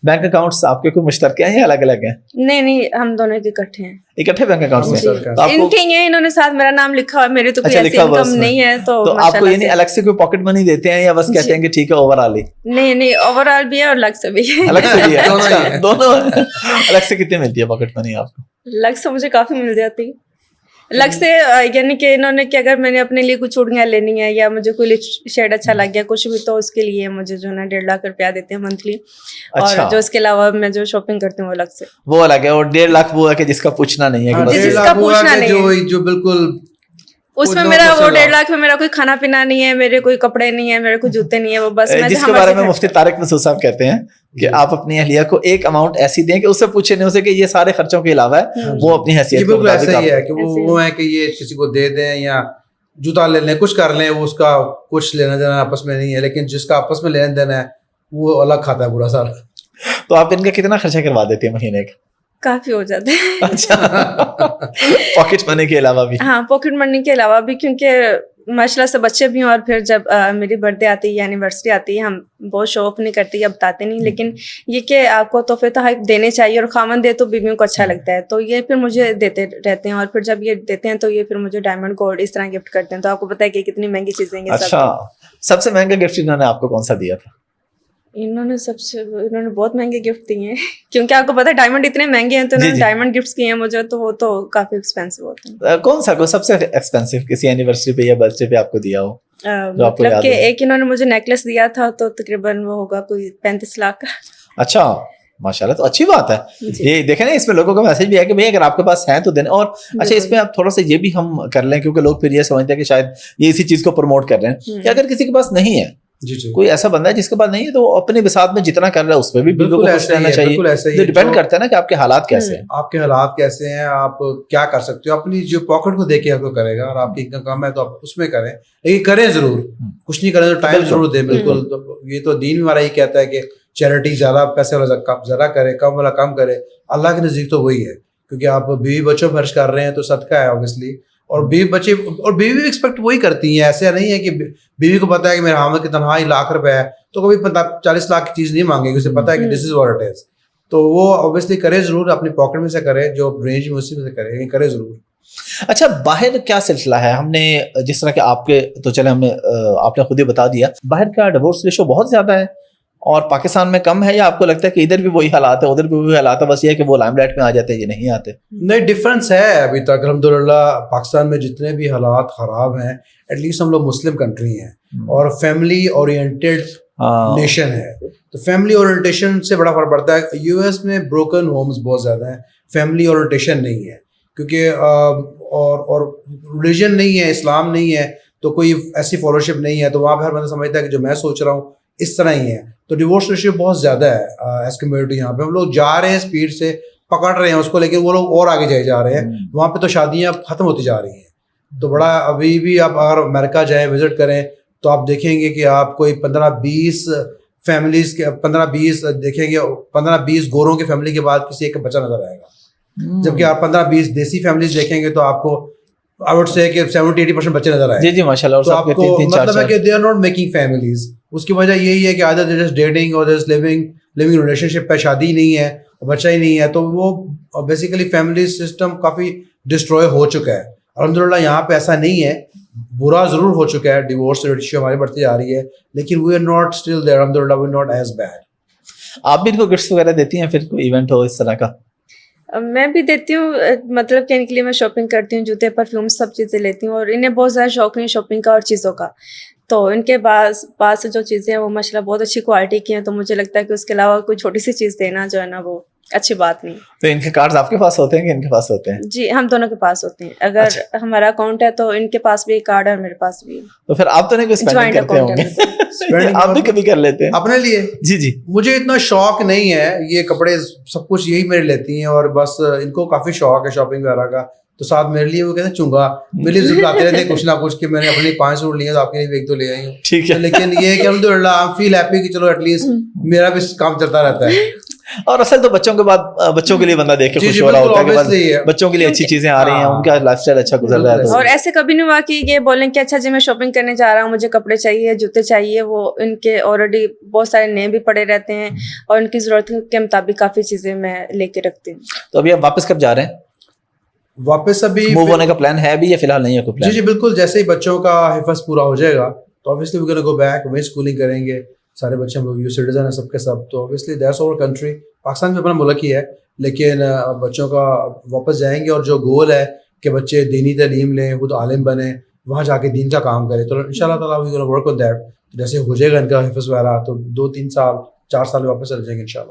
Bank accounts آپ کے کوئی مشترکے ہیں یا الگ الگ ہیں؟ نہیں ہم دونوں کے اکٹھے ہیں. اکٹھے بینک اکاؤنٹس ہیں. ان کے ہیں, انہوں نے ساتھ میرا نام لکھا ہے, میری تو کوئی ایسی انکم نہیں ہے. تو آپ کو یعنی الگ سے کوئی پاکٹ منی دیتے ہیں یا بس کہتے ہیں کہ ٹھیک ہے اوور آل ہی؟ نہیں اوور آل بھی ہے اور الگ سے بھی ہے. الگ سے بھی ہے, دونوں. الگ سے کتنے ملتی ہے پاکٹ منی آپ کو؟ الگ سے مجھے کافی مل جاتی. الگ سے یعنی کہ انہوں نے کہ اگر میں نے اپنے لیے کچھ چوڑیاں لینی ہے یا مجھے کوئی شیڈ اچھا لگ گیا کچھ بھی, تو اس کے لیے مجھے جو ہے نا 1.5 لاکھ روپیہ دیتے ہیں منتھلی. اور جو اس کے علاوہ میں جو شاپنگ کرتی ہوں وہ الگ سے, وہ الگ ہے. اور 1.5 لاکھ وہ ہے کہ جس کا پوچھنا نہیں ہے, جس کا پوچھنا نہیں ہے, جو بالکل اس میں میرا وہ 1.5 لاکھ میں میرا کوئی کھانا پینا نہیں ہے, میرے کوئی کپڑے نہیں ہے, میرے کوئی جوتے نہیں ہے, وہ بس میں جس کے بارے میں مفتی طارق مسعود صاحب کہتے ہیں کہ آپ اپنی اہلیہ کو ایک اماؤنٹ ایسی دیں کہ اس سے پوچھے نہیں اسے کہ یہ سارے خرچوں کے علاوہ ہے, وہ اپنی حیثیت کو بالکل ایسا ہی ہے کہ وہ ہے کہ یہ کسی کو دے دیں یا جوتا لے لیں, کچھ کر لیں, وہ اس کا کچھ لینا دینا آپس میں نہیں ہے, لیکن جس کا آپس میں لینا دینا ہے وہ الگ کھاتا ہے پورا سارا. تو آپ ان کا کتنا خرچہ کروا دیتے ہیں مہینے کا؟ کافی ہو جاتے ہیں. اچھا, پاکٹ منی کے علاوہ بھی؟ ہاں پاکٹ منی کے علاوہ بھی, کیونکہ ماشاء اللہ سے بچے بھی ہیں, اور پھر جب میری برتھ ڈے آتی ہے یا اینیورسری آتی ہے, ہم بہت شو آف نہیں کرتے یا بتاتے نہیں, لیکن یہ کہ آپ کو تحفے تحائف دینے چاہیے, اور خامن دے تو بیویوں کو اچھا لگتا ہے, تو یہ پھر مجھے دیتے رہتے ہیں. اور پھر جب یہ دیتے ہیں تو یہ پھر مجھے ڈائمنڈ گولڈ اس طرح گفٹ کرتے ہیں. تو آپ کو پتا ہے کہ کتنی مہنگی چیزیں ہیں. اچھا, سب سے مہنگا گفٹ انہوں نے آپ کو کون سا دیا تھا؟ انہوں نے بہت مہنگے گفٹ دیے ہیں, کیونکہ آپ کو پتا ہے ڈائمنڈ اتنے مہنگے ہیں, تو انہوں نے ڈائمنڈ گفٹس کیے ہیں مجھے, تو وہ تو کافی ایکسپینسو ہوتے ہیں. کون سا سب سے ایکسپینسو کسی اینیورسری پہ یا برتھ ڈے پہ آپ کو دیا ہو؟ مطلب کہ ایک انہوں نے مجھے نیکلس دیا تھا, تو تقریباً وہ ہوگا کوئی 35 لاکھ کا. اچھا ماشاء اللہ, تو اچھی بات ہے. یہ دیکھیں نا, اس میں لوگوں کا میسج بھی ہے کہ بھائی اگر آپ کے پاس ہیں تو دینا. اور اچھا اس میں آپ تھوڑا سا یہ بھی ہم کر لیں, کیونکہ لوگ پھر یہ سمجھتے ہیں کہ شاید یہ اسی چیز کو پروموٹ کر رہے ہیں, کہ اگر کسی کے پاس نہیں ہے, کوئی ایسا بندہ ہے جس کے پاس نہیں ہے, تو اپنے بساط میں جتنا کر رہا ہے اس پہ بھی بالکل خوش رہنا چاہیے. ڈیپینڈ کرتا ہے نا کہ آپ کے حالات کیسے ہیں, آپ کے حالات کیسے ہیں, آپ کیا کر سکتے ہو. اپنی جو پاکٹ کو دیکھ کے آپ کو کرے گا, اور آپ کی انکم کم ہے تو آپ اس میں کریں, لیکن کریں ضرور, کچھ نہیں کریں تو ٹائم ضرور دیں. بالکل, یہ تو دین ہمارا یہ کہتا ہے کہ چیریٹی زیادہ پیسے والا ذرا کرے, کم والا کم کرے. اللہ کے نزدیک تو وہی ہے, کیونکہ آپ بیوی بچوں خرچ کر رہے ہیں تو صدقہ ہے اوبیسلی. اور بیوی بچے اور بیوی بھی ایکسپیکٹ وہی کرتی ہیں. ایسا نہیں ہے کہ بیوی کو پتا ہے کہ میرا حامد کی تنخواہ 1 لاکھ روپے ہے تو کبھی 40 لاکھ کی چیز نہیں مانگے گی, اسے پتا ہے کہ دس از واٹ اٹ از. تو وہ اوبیسلی کرے ضرور, اپنی پاکٹ میں سے کرے, جو رینج میں اسی میں سے کرے, لیکن کرے ضرور. اچھا, باہر کیا سلسلہ ہے؟ ہم نے جس طرح کہ آپ کے تو چلے ہم نے آپ نے خود ہی بتا دیا, باہر کا ڈیورس ریشو بہت زیادہ ہے اور پاکستان میں کم ہے, یا آپ کو لگتا ہے کہ ادھر بھی وہی حالات ہے ادھر بھی وہی حالات ہے, بس یہ ہے کہ وہ لائم لائٹ میں آ جاتے ہیں یہ نہیں آتے؟ نہیں, ڈفرینس ہے ابھی تک الحمدللہ. پاکستان میں جتنے بھی حالات خراب ہیں, ایٹ لیسٹ ہم لوگ مسلم کنٹری ہیں اور فیملی اورینٹیڈ نیشن ہے, تو فیملی اورینٹیشن سے بڑا فرق پڑتا ہے. یو ایس میں بروکن ہومز بہت زیادہ ہیں, فیملی اورینٹیشن نہیں ہے, کیونکہ اور ریلیجن نہیں ہے, اسلام نہیں ہے, تو کوئی ایسی فالوشپ نہیں ہے, تو وہاں پہ ہر بندہ سمجھتا ہے کہ جو میں سوچ رہا ہوں اس طرح ہی ہے. تو ڈیورس ریشیو بہت زیادہ ہے ایز کمیونٹی. یہاں پہ ہم لوگ جا رہے ہیں اسپیڈ سے, پکڑ رہے ہیں اس کو, لیکن وہ لوگ اور آگے جائے جا رہے ہیں. وہاں پہ تو شادیاں ختم ہوتی جا رہی ہیں. تو بڑا ابھی بھی آپ اگر امریکہ جائیں وزٹ کریں تو آپ دیکھیں گے کہ آپ کوئی 15-20 فیملیز کے 15-20 دیکھیں گے, 15-20 گوروں کی فیملی کے بعد کسی ایک کا بچہ نظر آئے گا. جبکہ آپ 15-20 دیسی فیملیز دیکھیں گے تو آپ کو I would say کہ 70-80% بچے نظر آئے. جی ماشاء اللہ. تو آپ کو مطلب ہے کہ they are not making families. اس کی وجہ یہی ہے کہ either they're just dating or they're living relationship پہ, شادی نہیں ہے, بچہ ہی نہیں ہے, تو وہ بیسیکلی فیملی سسٹم کافی ڈسٹروائے ہو چکا ہے. الحمدللہ یہاں پہ ایسا نہیں ہے, برا ضرور ہو چکا ہے, ڈیورس ریشیو ہماری بڑھتی جا رہی ہے, لیکن we are not still there. الحمدللہ we are not as bad. آپ بھی ان کو گفٹس وغیرہ دیتی ہیں پھر کوئی ایونٹ ہو اس طرح کا؟ میں بھی دیتی ہوں, مطلب کہ ان کے لیے میں شاپنگ کرتی ہوں, جوتے پرفیوم سب چیزیں لیتی ہوں, اور انہیں بہت زیادہ شوق نہیں شاپنگ کا اور چیزوں کا. تو ان کے پاس جو چیزیں ہیں وہ ماشاء اللہ بہت اچھی کوالٹی کی ہیں, تو مجھے لگتا ہے کہ اس کے علاوہ کوئی چھوٹی سی چیز دینا جو ہے نا وہ اچھی بات نہیں. تو ان کے کارڈز آپ کے پاس ہوتے ہیں کہ ان کے پاس ہوتے ہیں؟ جی ہم دونوں کے پاس ہوتے ہیں. اگر ہمارا اکاؤنٹ ہے تو ان کے پاس بھی کارڈ ہے اور میرے پاس بھی. تو پھر آپ تو نہیں کوئی اسپینڈنگ کرتے ہوں گے, آپ بھی کبھی کر لیتے ہیں اپنے لیے؟ جی مجھے اتنا شوق نہیں ہے, یہ کپڑے سب کچھ یہی میرے لیتی ہیں, اور بس ان کو کافی شوق ہے شاپنگ وغیرہ کا, تو ساتھ میرے لیے وہ کہتے ہیں چونگا, میرے لیے ضرور آتے رہتے ہیں کچھ نہ کچھ, کہ میں نے اپنے 5 سوٹ لیے تو آپ کے لیے ایک تو لے آئی ہوں. ٹھیک ہے, لیکن یہ کہ الحمدللہ آئی فیل ہیپی کہ چلو ایٹ لیسٹ میرا بھی کام چلتا رہتا ہے. اور اصل تو بچوں کے بعد بچوں کے لیے بندہ دیکھ کے خوش ہو رہا ہوتا ہے کہ بچوں کے لیے اچھی چیزیں آ رہی ہیں, ان کا لائف اسٹائل اچھا گزر رہا ہے. اور ایسے کبھی نہیں ہوا کہ یہ بولیں کہ اچھا جی میں شاپنگ کرنے جا رہا ہوں, مجھے کپڑے چاہیے, جوتے چاہیے, وہ ان کے آلریڈی بہت سارے نئے بھی پڑے رہتے ہیں اور ان کی ضرورت کے مطابق کافی چیزیں میں لے کے رکھتی ہوں. تو ابھی آپ واپس کب جا رہے ہیں؟ واپس ابھی موو ہونے کا پلان ہے ابھی یا فی الحال نہیں ہے کوئی پلان؟ جی بالکل, جیسے ہی بچوں کا حفظ پورا ہو جائے گا تو obviously we're going to go back, وہیں اسکولنگ کریں گے. سارے بچے ہم لوگ یو سٹیزن ہیں سب کے سب, تو obviously that's our country. Pakistan میں اپنا ملک ہی ہے, لیکن بچوں کا واپس جائیں گے اور جو گول ہے کہ بچے دینی تعلیم لیں, خود عالم بنیں, وہاں جا کے دین کا کام کریں, تو ان شاء اللہ تعالیٰ we're going to work on that. جیسے ہو جائے گا ان کا حفظ وغیرہ تو 2-3 سال 4 سال واپس چل جائیں گے ان شاء اللہ.